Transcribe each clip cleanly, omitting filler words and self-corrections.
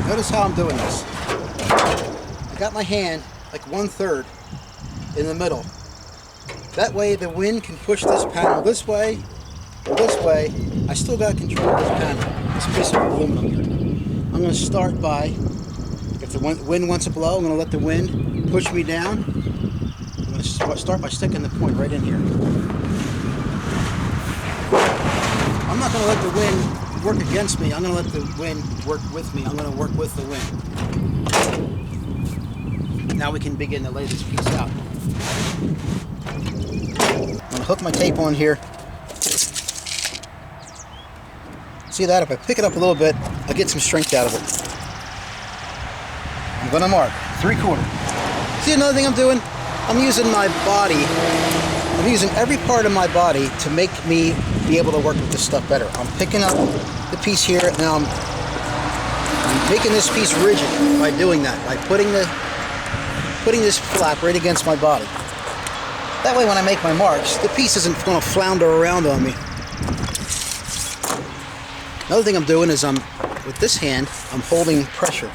Notice how I'm doing this. I got my hand like 1/3 in the middle. That way the wind can push this panel this way or this way. I still got control of this panel, this piece of aluminum here. I'm going to start by, if the wind wants to blow, I'm going to let the wind push me down. I'm going to start by sticking the point right in here. I'm not going to let the wind work against me. I'm going to let the wind work with me. I'm going to work with the wind. Now we can begin to lay this piece out. I'm going to hook my tape on here. See that? If I pick it up a little bit, I get some strength out of it. I'm going to mark 3/4. See another thing I'm doing? I'm using my body. I'm using every part of my body to make me be able to work with this stuff better. I'm picking up the piece here. Now I'm making this piece rigid by doing that, by putting this flap right against my body. That way when I make my marks, the piece isn't going to flounder around on me. Another thing I'm doing is with this hand, I'm holding pressure.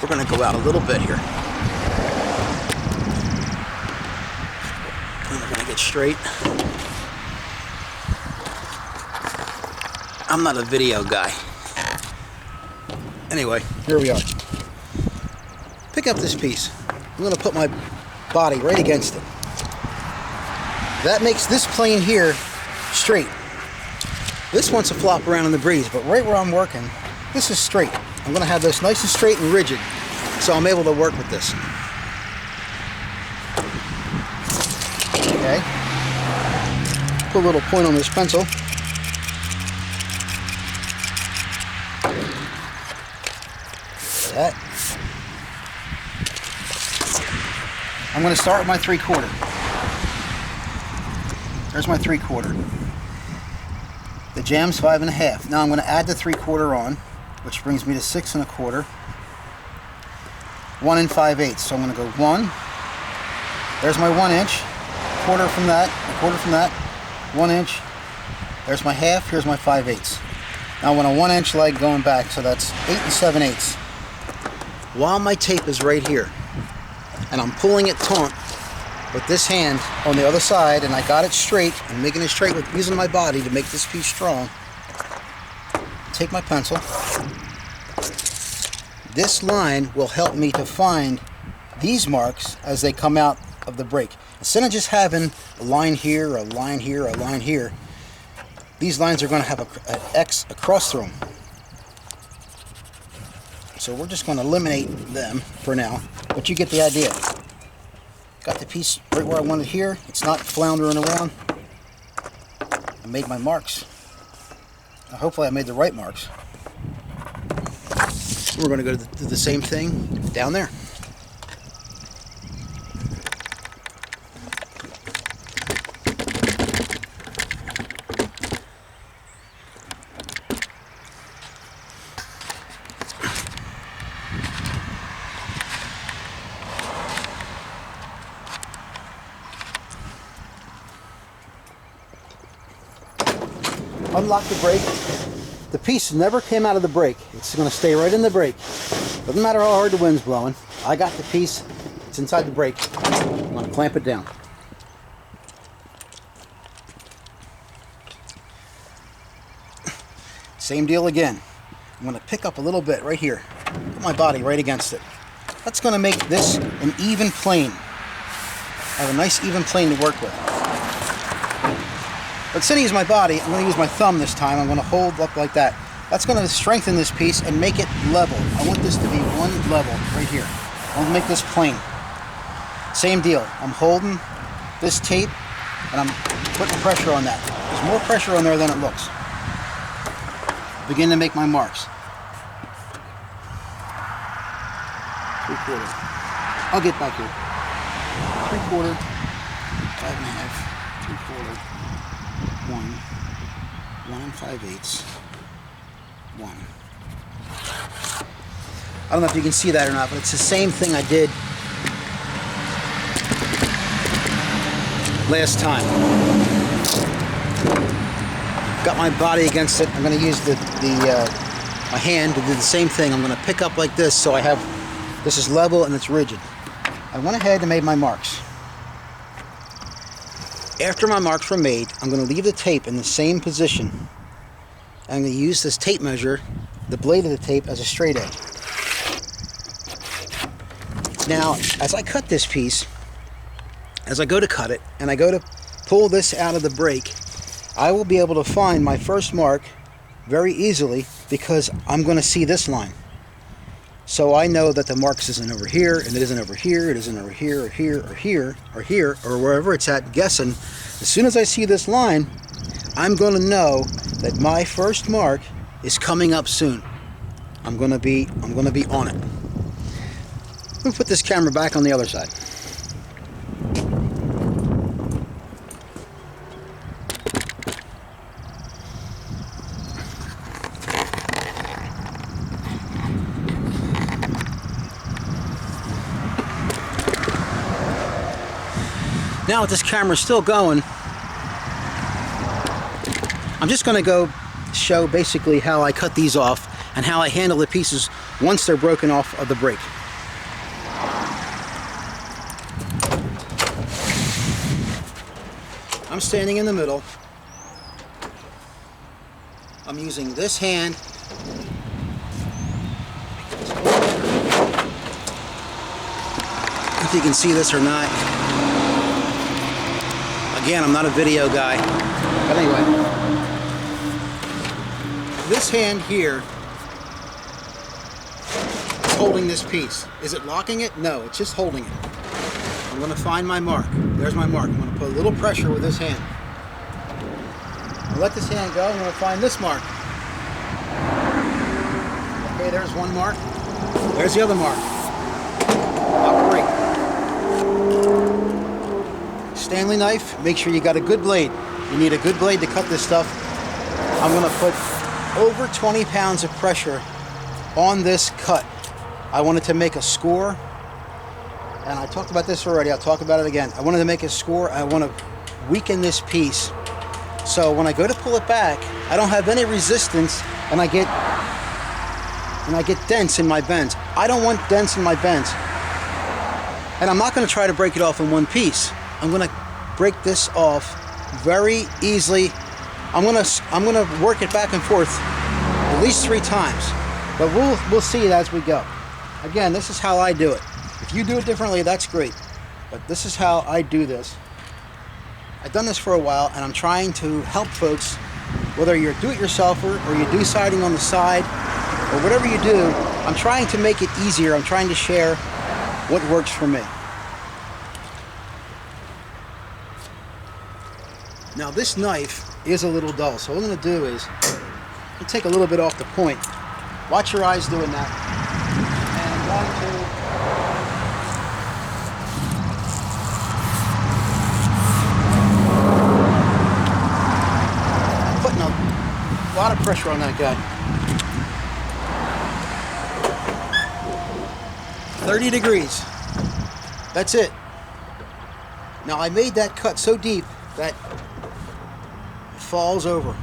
We're going to go out a little bit here. And we're going to get straight. I'm not a video guy. Anyway, here we are. Pick up this piece. I'm going to put my body right against it. That makes this plane here straight. This wants to flop around in the breeze, but right where I'm working, this is straight. I'm going to have this nice and straight and rigid, so I'm able to work with this. Okay. Put a little point on this pencil. That. I'm going to start with my 3/4. There's my 3/4. The jam's 5 1/2. Now I'm going to add the 3/4 on, which brings me to 6 1/4. 1 5/8. So I'm going to go 1. There's my 1 inch. Quarter from that. A quarter from that. 1 inch. There's my half. Here's my 5/8. Now I want a 1 inch leg going back, so that's 8 7/8. While my tape is right here, and I'm pulling it taut with this hand on the other side, and I got it straight. I'm making it straight with using my body to make this piece strong. Take my pencil. This line will help me to find these marks as they come out of the break. Instead of just having a line here, a line here, a line here, these lines are going to have an X across through them. So we're just going to eliminate them for now, but you get the idea. Got the piece right where I want it here. It's not floundering around. I made my marks. Now hopefully I made the right marks. We're going to go do the same thing down there. Unlock the brake. The piece never came out of the brake. It's going to stay right in the brake. Doesn't matter how hard the wind's blowing. I got the piece. It's inside the brake. I'm going to clamp it down. Same deal again. I'm going to pick up a little bit right here. Put my body right against it. That's going to make this an even plane. I have a nice even plane to work with. But instead of using my body, I'm going to use my thumb this time. I'm going to hold up like that. That's going to strengthen this piece and make it level. I want this to be one level right here. I want to make this plane. Same deal. I'm holding this tape and I'm putting pressure on that. There's more pressure on there than it looks. Begin to make my marks. 3/4. I'll get back here. 3/4, 5 1/2, 3/4. 1, 1 5/8, 1. I don't know if you can see that or not, but it's the same thing I did last time. got my body against it. I'm going to use my hand to do the same thing. I'm going to pick up like this so I have, this is level and it's rigid. I went ahead and made my marks. After my marks were made, I'm going to leave the tape in the same position. I'm going to use this tape measure, the blade of the tape, as a straight edge. Now, as I cut this piece, as I go to cut it, and I go to pull this out of the brake, I will be able to find my first mark very easily because I'm going to see this line. So I know that the marks isn't over here, and it isn't over here, it isn't over here, or here, or here, or here, or wherever it's at, guessing. As soon as I see this line, I'm going to know that my first mark is coming up soon. I'm going to be on it. Let me put this camera back on the other side. Now with this camera still going, I'm just going to go show basically how I cut these off and how I handle the pieces once they're broken off of the brake. I'm standing in the middle. I'm using this hand. If you can see this or not. Again, I'm not a video guy. But anyway, this hand here is holding this piece. Is it locking it? No, it's just holding it. I'm going to find my mark. There's my mark. I'm going to put a little pressure with this hand. I'll let this hand go. I'm going to find this mark. Okay, there's one mark. There's the other mark. Lock brake. Stanley knife, make sure you got a good blade. You need a good blade to cut this stuff. I'm going to put over 20 pounds of pressure on this cut. I wanted to make a score, and I talked about this already. I'll talk about it again. I wanted to make a score. I want to weaken this piece. So when I go to pull it back, I don't have any resistance, and I get dents in my bends. I don't want dents in my bends. And I'm not going to try to break it off in one piece. I'm going to break this off very easily. I'm going to work it back and forth at least 3 times. But we'll see it as we go. Again, this is how I do it. If you do it differently, that's great. But this is how I do this. I've done this for a while, and I'm trying to help folks, whether you're a do-it-yourselfer or you do siding on the side or whatever you do. I'm trying to make it easier. I'm trying to share what works for me. Now this knife is a little dull, so what I'm going to do is take a little bit off the point. Watch your eyes doing that. And 1, 2. Putting a lot of pressure on that guy. 30 degrees. That's it. Now I made that cut so deep that it falls over.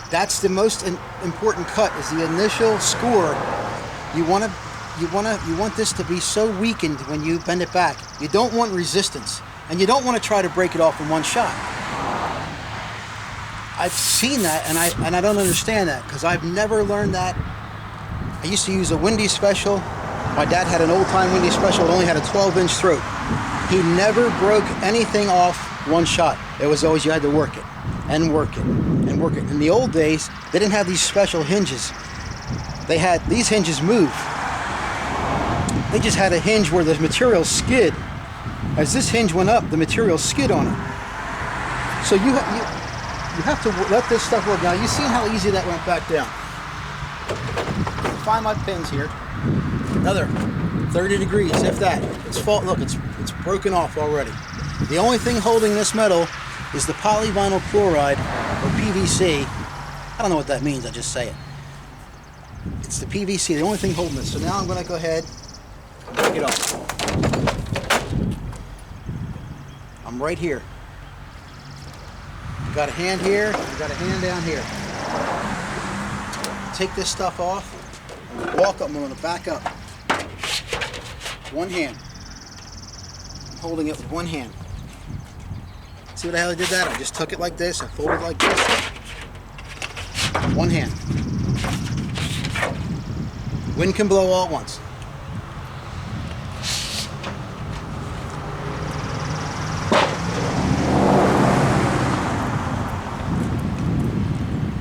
That's the most important cut, is the initial score. You want this to be so weakened when you bend it back. You don't want resistance, and you don't want to try to break it off in one shot. I've seen that, and I don't understand that, because I've never learned that. I used to use a Windy Special. My dad had an old-time Windy Special. It only had a 12-inch throat. He never broke anything off one shot. It was always, you had to work it and work it and work it. In the old days, they didn't have these special hinges. They had these hinges move. They just had a hinge where the material skid. As this hinge went up, the material skid on it. So you have to let this stuff work. Now, you see how easy that went back down. Find my pins here. Another 30 degrees, if that. Look, it's broken off already. The only thing holding this metal is the polyvinyl chloride, or PVC. I don't know what that means, I just say it. It's the PVC, the only thing holding this. So now I'm going to go ahead and break it off. I'm right here. got a hand here, I've got a hand down here. Take this stuff off, walk up, I'm going to back up. One hand. I'm holding it with one hand. See what the hell I did that? I just took it like this, I folded like this. One hand. Wind can blow all at once.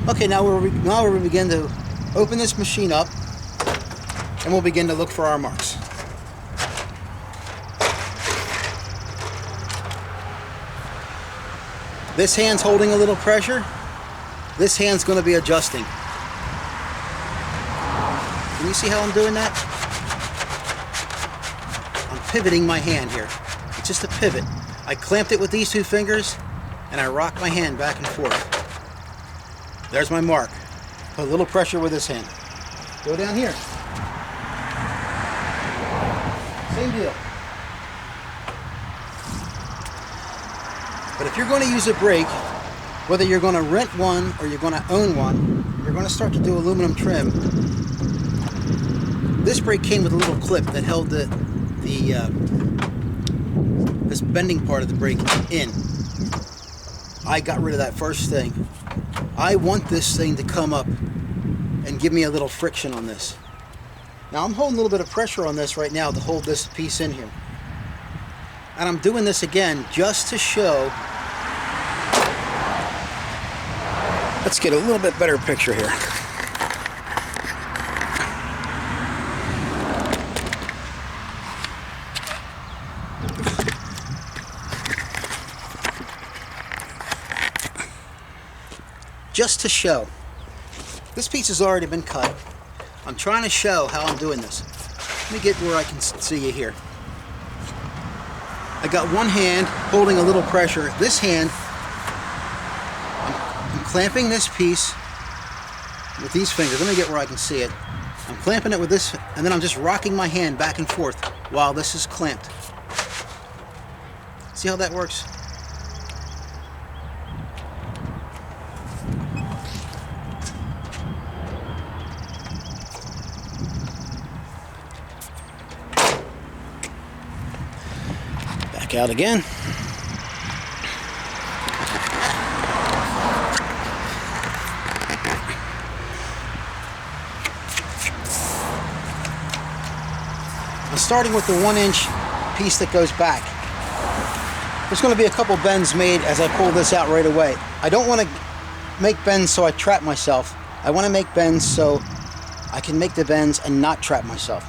Okay, now we're going to begin to open this machine up, and we'll begin to look for our marks. This hand's holding a little pressure. This hand's going to be adjusting. Can you see how I'm doing that? I'm pivoting my hand here. It's just a pivot. I clamped it with these two fingers, and I rock my hand back and forth. There's my mark. Put a little pressure with this hand. Go down here. Same deal. But if you're going to use a brake, whether you're going to rent one or you're going to own one, you're going to start to do aluminum trim. This brake came with a little clip that held this bending part of the brake in. I got rid of that first thing. I want this thing to come up and give me a little friction on this. Now I'm holding a little bit of pressure on this right now to hold this piece in here. And I'm doing this again just to show. Let's get a little bit better picture here. Just to show. This piece has already been cut. I'm trying to show how I'm doing this. Let me get where I can see you here. I got one hand holding a little pressure. This hand, I'm clamping this piece with these fingers. Let me get where I can see it. I'm clamping it with this, and then I'm just rocking my hand back and forth while this is clamped. See how that works? Back out again. I'm starting with the 1-inch piece that goes back. There's going to be a couple bends made as I pull this out right away. I don't want to make bends so I trap myself. I want to make bends so I can make the bends and not trap myself.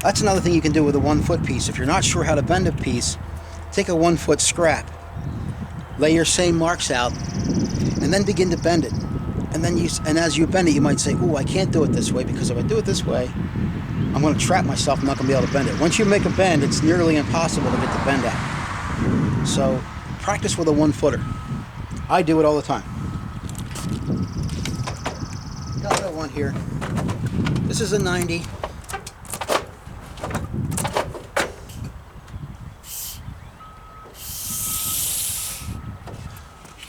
That's another thing you can do with a 1-foot piece. If you're not sure how to bend a piece, take a 1-foot scrap, lay your same marks out, and then begin to bend it. And then as you bend it, you might say, "Ooh, I can't do it this way because if I do it this way, I'm going to trap myself. I'm not going to be able to bend it." Once you make a bend, it's nearly impossible to get the bend out. So practice with a 1-footer. I do it all the time. Got what I want here. This is a 90.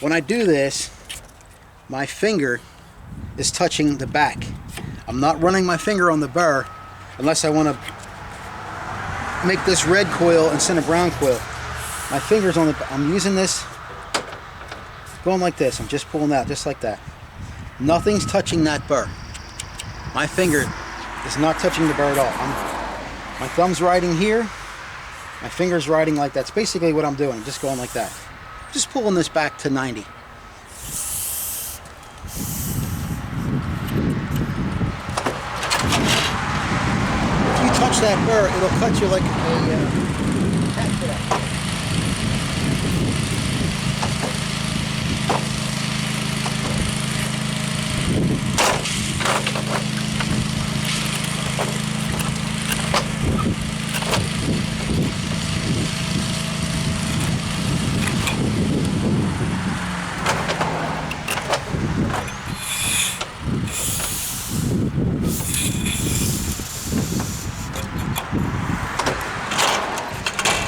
When I do this, my finger is touching the back. I'm not running my finger on the burr unless I want to make this red coil instead of brown coil. My finger's on the, I'm using this, going like this. I'm just pulling out, just like that. Nothing's touching that burr. My finger is not touching the burr at all. My thumb's riding here, my finger's riding like that. That's basically what I'm doing, I'm just going like that. Just pulling this back to 90. If you touch that burr, it'll cut you like a hat for that.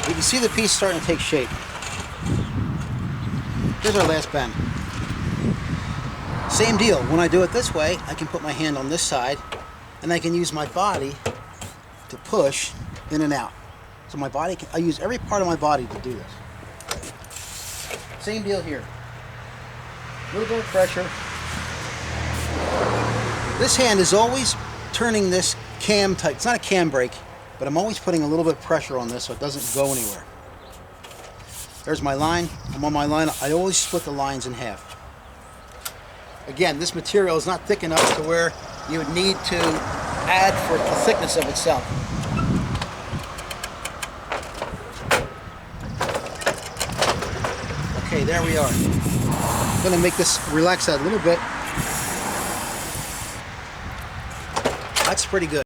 You can see the piece starting to take shape. Here's our last bend. Same deal. When I do it this way, I can put my hand on this side and I can use my body to push in and out. So my body I use every part of my body to do this. Same deal here. A little bit of pressure. This hand is always turning this cam type. It's not a cam brake, but I'm always putting a little bit of pressure on this so it doesn't go anywhere. There's my line. I'm on my line. I always split the lines in half. Again, this material is not thick enough to where you would need to add for the thickness of itself. Okay, there we are. I'm going to make this relax that a little bit. That's pretty good.